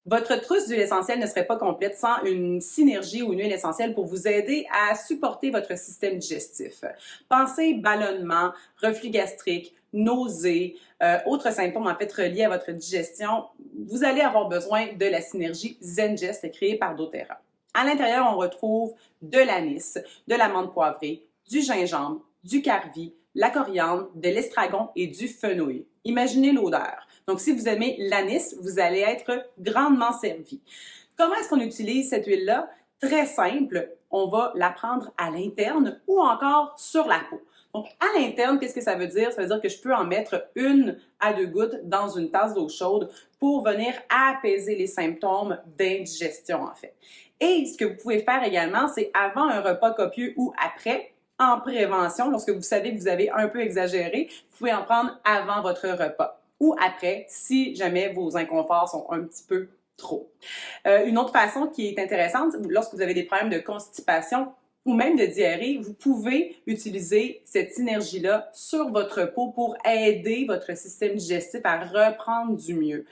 Votre trousse d'huile essentielle ne serait pas complète sans une synergie ou une huile essentielle pour vous aider à supporter votre système digestif. Pensez ballonnement, reflux gastrique, nausées, autres symptômes en fait reliés à votre digestion. Vous allez avoir besoin de la synergie Zengest créée par doTERRA. À l'intérieur, on retrouve de l'anis, de l'amande poivrée, du gingembre, du carvi, la coriandre, de l'estragon et du fenouil. Imaginez l'odeur. Donc, si vous aimez l'anis, vous allez être grandement servi. Comment est-ce qu'on utilise cette huile-là? Très simple, on va la prendre à l'interne ou encore sur la peau. Donc, à l'interne, qu'est-ce que ça veut dire? Ça veut dire que je peux en mettre 1 à 2 gouttes dans une tasse d'eau chaude pour venir apaiser les symptômes d'indigestion, en fait. Et ce que vous pouvez faire également, c'est avant un repas copieux ou après, en prévention, lorsque vous savez que vous avez un peu exagéré, vous pouvez en prendre avant votre repas ou après, si jamais vos inconforts sont un petit peu trop. Une autre façon qui est intéressante, lorsque vous avez des problèmes de constipation ou même de diarrhée, vous pouvez utiliser cette synergie-là sur votre peau pour aider votre système digestif à reprendre du mieux.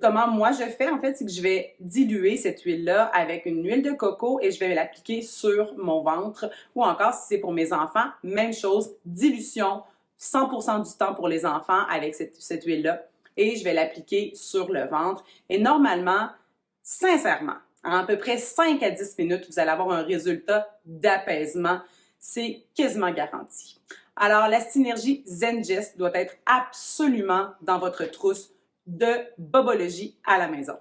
Comment moi je fais, en fait, c'est que je vais diluer cette huile-là avec une huile de coco et je vais l'appliquer sur mon ventre ou encore, si c'est pour mes enfants, même chose, dilution 100% du temps pour les enfants avec cette huile-là et je vais l'appliquer sur le ventre. Et normalement, sincèrement, en à peu près 5 à 10 minutes, vous allez avoir un résultat d'apaisement. C'est quasiment garanti. Alors, la synergie Zengest doit être absolument dans votre trousse de bobologie à la maison.